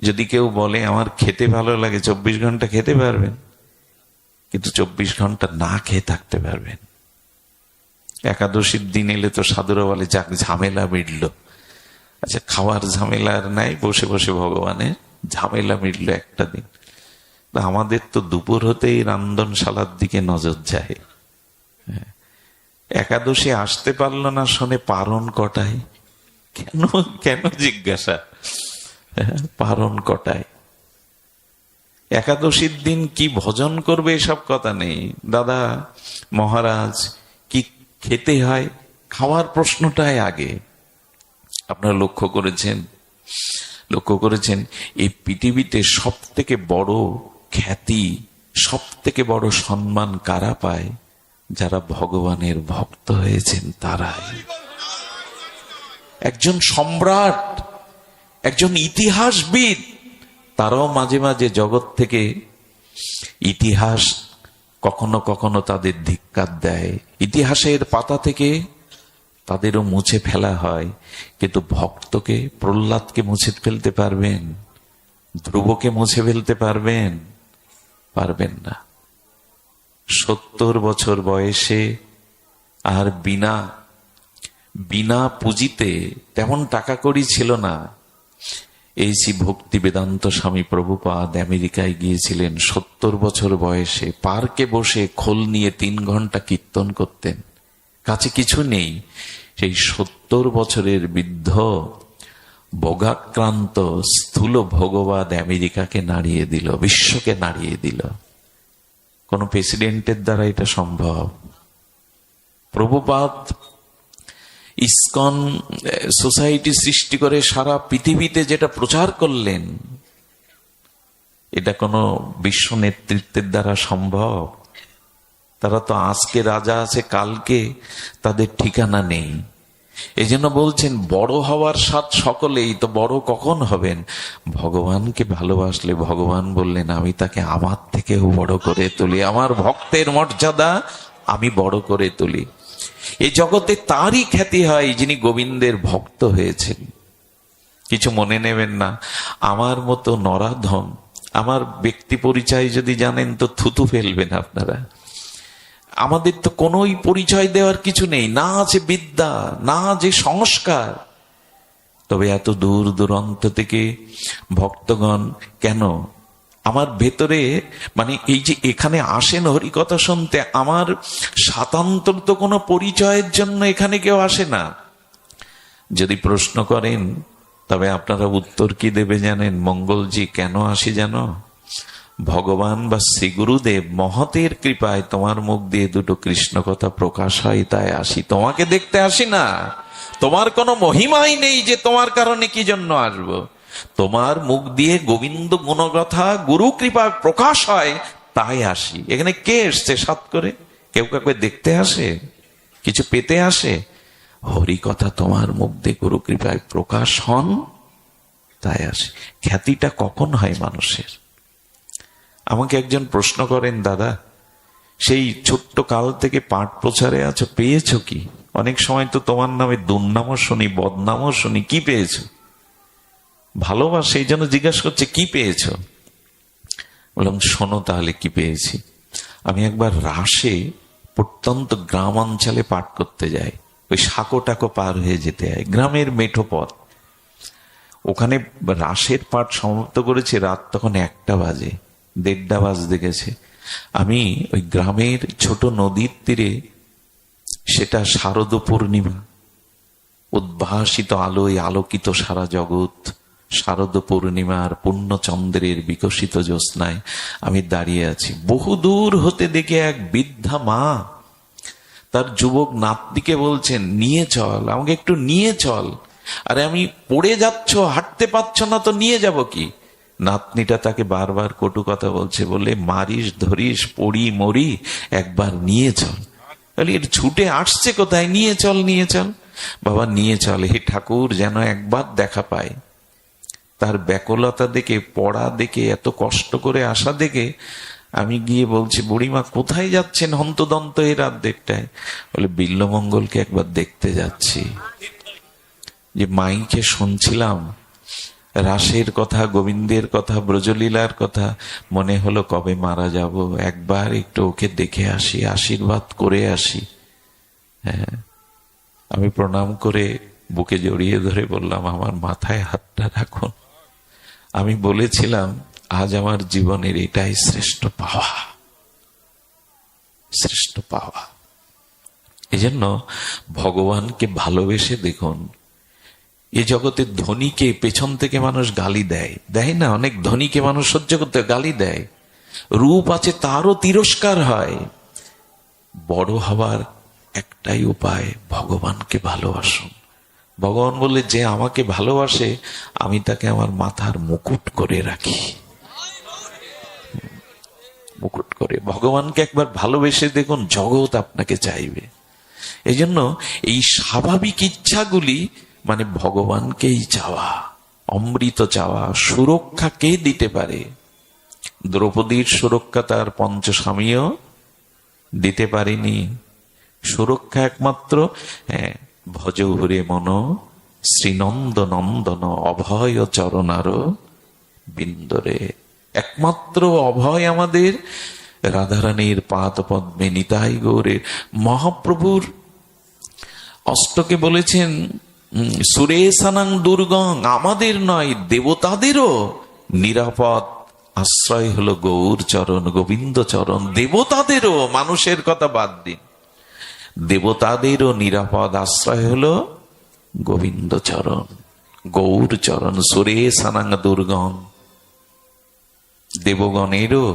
যদি কেউ বলে আমার খেতে ভালো লাগে, 24 ঘন্টা খেতে পারবেন, কিন্তু 24 ঘন্টা না খেয়ে থাকতে পারবেন। একাদশীর দিন এলে তো সাধুরা বলে যাক ঝামেলা মিটলো। আচ্ছা, খাওয়ার ঝামেলা আর নাই, বসে বসে ভগবানের ঝামেলা মিটলো একটা দিন। আমাদের তো দুপুর হতেই রান্ধনশালার দিকে নজর যায়। একাদশী আসতে পারলো না, শোনে পারণ কটায়। কেন কেন জিজ্ঞাসা, পারণ কটায়। একাদশীর দিন কি ভজন করবে এসব কথা নেই। দাদা মহারাজ কি খেতে হয়, খাওয়ার প্রশ্নটাই আগে। আপনারা লক্ষ্য করেছেন এই পৃথিবীতে সব থেকে বড় খ্যাতি, সব থেকে বড় সম্মান কারা পায়? যারা ভগবানের ভক্ত হয়েছেন তারাই। একজন সম্রাট, একজন ইতিহাসবিদ, তারাও মাঝে মাঝে জগৎ থেকে ইতিহাস কখনো কখনো তাদের ধিক্কার দেয়, ইতিহাসের পাতা থেকে তাদেরও মুছে ফেলা হয়। কিন্তু ভক্তকে, প্রহ্লাদকে মুছে ফেলতে পারবেন? ধ্রুবকে মুছে ফেলতে পারবেন? পারবেন না। 70 বছর বয়সে আর বিনা পুঁজিতে, তেমন টাকা কড়ি ছিল না, এই ভক্তি বেদান্ত স্বামী প্রভুপাদ আমেরিকায় গিয়েছিলেন। 70 বছর বয়সে পার্কে বসে খোল নিয়ে 3 ঘন্টা কীর্তন করতেন, কাছে কিছু নেই। সেই 70 বছরের বৃদ্ধ ভোগাক্রান্ত স্থূল ভোগবাদ আমেরিকাকে নাড়িয়ে দিল, বিশ্বকে নাড়িয়ে দিল। কোন প্রেসিডেন্টের দ্বারা এটা সম্ভব? প্রভুপাদ ইসকন সোসাইটি সৃষ্টি করে সারা পৃথিবীতে যেটা প্রচার করলেন, এটা কোনো বিশ্ব নেতৃত্বের দ্বারা সম্ভব? তারা তো আজকে রাজা আছে, কালকে তাদের ঠিকানা নেই। এই জন্য বলছেন বড় হওয়ার স্বাদ সকলেই, তো বড় কখন হবেন? ভগবানকে ভালোবাসলে ভগবান বললেন আমি তাকে আমার থেকেও বড় করে তুলি, আমার ভক্তের মর্যাদা আমি বড় করে তুলি। এই জগতে তারই খ্যাতি হয় যিনি গোবিন্দের ভক্ত হয়েছেন। কিছু মনে নেবেন না, আমার মতো নরাধম, আমার ব্যক্তি পরিচয় যদি জানেন তো থুতু ফেলবেন আপনারা। আমাদের তো কোনোই পরিচয় দেওয়ার কিছু নেই, না আছে বিদ্যা, না যে সংস্কার। তবে এত দূর দূরান্ত থেকে ভক্তগণ কেন আমার ভেতরে, মানে এই যে এখানে আসেন হরিকথা শুনতে, আমার স্বাতন্ত্র তো কোনো পরিচয়ের জন্য এখানে কেউ আসে না। যদি প্রশ্ন করেন তবে আপনারা উত্তর কি দেবে জানেন? মঙ্গলজি কেন আসি জানো? ভগবান বা শ্রী গুরুদেব মহতের কৃপায় তোমার মুখ দিয়ে দুটো কৃষ্ণ কথা প্রকাশ হয়, তাই আসি। তোমাকে দেখতে আসি না, তোমার কোনো মহিমাই নেই যে তোমার কারণে কি জন্য আসবো। তোমার মুখ দিয়ে গোবিন্দ গুণগাথা গুরু কৃপা প্রকাশ হয়, তাই আসি। এখানে কে এসছে সাত করে? কেউ কাউকে দেখতে আসে, কিছু পেতে আসে? হরি কথা তোমার মুখ দিয়ে গুরু কৃপায় প্রকাশ হন, তাই আসে। খ্যাতিটা কখন হয় মানুষের? আমাকে একজন প্রশ্ন করেন, দাদা সেই ছোট্ট কাল থেকে পাঠ প্রচারে আছো, পেয়েছো কি? অনেক সময় তো তোমার নামে দুর্নামও শুনি, বদনামও শুনি, কি পেয়েছো? ভালোবাসা, সেই জন্য জিজ্ঞাসা করছে কি পেয়েছো। বললাম শোনো তাহলে কি পেয়েছি। আমি একবার রাসে প্রত্যন্ত গ্রাম অঞ্চলে পাঠ করতে যাই, ওই সাঁকো পার হয়ে যেতে হয়, গ্রামের মেঠো পথ। ওখানে রাসের পাঠ সমাপ্ত করেছে, রাত তখন 1টা বাজে, 1:30 বাজতে গেছে। আমি ওই গ্রামের ছোট নদীর তীরে, সেটা শারদ পূর্ণিমা, উদ্ভাসিত আলোয় আলোকিত সারা জগৎ, শারদ পূর্ণিমার পূর্ণচন্দ্রের বিকশিত জ্যোৎস্নায় আমি দাঁড়িয়ে আছি। বহু দূর হতে দেখে এক বৃদ্ধা মা তার যুবক নাতনিকে বলছেন নিয়ে চল, আমাকে একটু নিয়ে চল। আরে আমি পড়ে যাচ্ছ, হাঁটতে পারছ না, তো নিয়ে যাব কি? নাতনিটা তাকে বারবার কটু কথা বলছে, বলে মারিস ধরিস পড়ি মরি, একবার নিয়ে চল। এর ছুটে আসছে কোথায়? নিয়ে চল নিয়ে চল। বাবা নিয়ে চল, হে ঠাকুর যেন একবার দেখা পায়। তার ব্যাকুলতা দেখে, পড়া দেখে, এত কষ্ট করে আসা দেখে আমি গিয়ে বলছি, বুড়িমা কোথায় যাচ্ছেন হন্তদন্ত এই রাত 1:30টায়? বলে বিল্লমঙ্গলকে একবার দেখতে যাচ্ছি। যে মাইকে শুনছিলাম রাসের কথা, গোবিন্দের কথা, ব্রজলীলার কথা মনে হলো কবে মারা যাব, একবার একটু ওকে দেখে আসি, আশীর্বাদ করে আসি। হ্যাঁ, আমি প্রণাম করে বুকে জড়িয়ে ধরে বললাম, আমার মাথায় হাতটা রাখুন। আমি বলেছিলাম আজ আমার জীবনের এটাই শ্রেষ্ঠ পাওয়া, শ্রেষ্ঠ পাওয়া। এজন্য ভগবানকে ভালোবেসে দেখুন। এ জগতের ধনীকে পেছন থেকে মানুষ গালি দেয়, দেয় না? অনেক ধনীকে মানুষ সহ্য করতে গালি দেয়, রূপ আছে তারও তিরস্কার হয়। বড় হবার একটাই উপায়, ভগবানকে ভালোবাসুন। ভগবান বলে, যে আমাকে ভালোবাসে আমি তাকে আমার মাথার মুকুট করে রাখি, মুকুট করে। ভগবানকে একবার ভালোবেসে দেখুন, জগৎ আপনাকে চাইবে। এই জন্য এই স্বাভাবিক ইচ্ছাগুলি মানে ভগবানকেই চাওয়া, অমৃত চাওয়া। সুরক্ষা কে দিতে পারে? দ্রৌপদীর সুরক্ষা তার পঞ্চস্বামীও দিতে পারেনি। সুরক্ষা একমাত্র ভজ ঘুরে মন শ্রীনন্দ নন্দন অভয় চরণার বিন্দরে। একমাত্র অভয় আমাদের রাধারানীর পাদ পদ্মে, নিতাই গৌরের। মহাপ্রভুর অষ্টকে বলেছেন, সুরেশানাং দুর্গং, আমাদের নয় দেবতাদেরও নিরাপদ আশ্রয় হলো গৌর চরণ, গোবিন্দ চরণ। দেবতাদেরও, মানুষের কথা বাদ দিন, দেবতাদেরও নিরাপদ আশ্রয় হলো গোবিন্দ চরণ, গৌর চরণ। সুরেশানাং দুর্গং, দেবগণেরও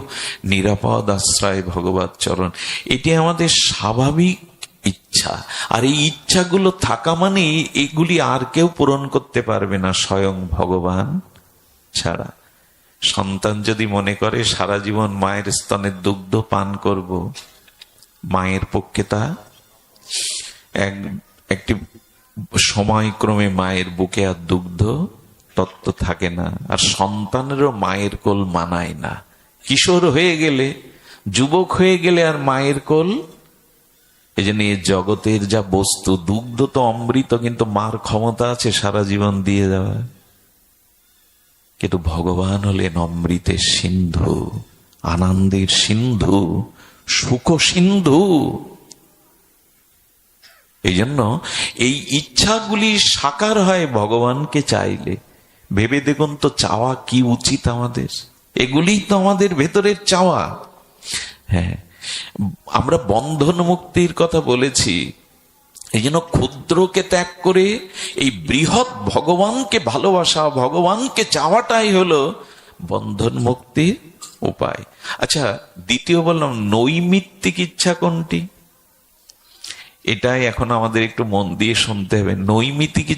নিরাপদ আশ্রয় ভগবত চরণ। এটি আমাদের স্বাভাবিক ইচ্ছা। আর এই ইচ্ছাগুলো থাকা মানে এগুলি আর কেউ পূরণ করতে পারবে না স্বয়ং ভগবান ছাড়া। সন্তান যদি মনে করে সারা জীবন মায়ের স্তনের দুগ্ধ পান করব, মায়ের পক্ষে তা একটি সময়ক্রমে মায়ের বুকে আর দুগ্ধ তত্ত্ব থাকে না। আর সন্তানেরও মায়ের কোল মানায় না। কিশোর হয়ে গেলে, যুবক হয়ে গেলে আর মায়ের কোল। এই জন্য এই জগতের যা বস্তু, দুগ্ধ তো অমৃত, কিন্তু মার ক্ষমতা আছে সারা জীবন দিয়ে দেওয়া। কিন্তু ভগবান হলেন অমৃতের সিন্ধু, আনন্দের সিন্ধু, সুখ সিন্ধু। এই জন্য এই ইচ্ছাগুলি সাকার হয় ভগবানকে চাইলে। ভেবে দেখুন তো, চাওয়া কি উচিত আমাদের? এগুলি তো আমাদের ভেতরের চাওয়া। হ্যাঁ, আমরা বন্ধন মুক্তির কথা বলেছি। এই জন্য ক্ষুদ্রকে ত্যাগ করে এই বৃহৎ ভগবানকে ভালোবাসা, ভগবানকে চাওয়াটাই হলো বন্ধন মুক্তির উপায়। আচ্ছা, দ্বিতীয় বললাম নৈমিত্তিক ইচ্ছা কোনটি? এটাই এখন আমাদের একটু মন দিয়ে শুনতে হবে। নৈমিত্তিক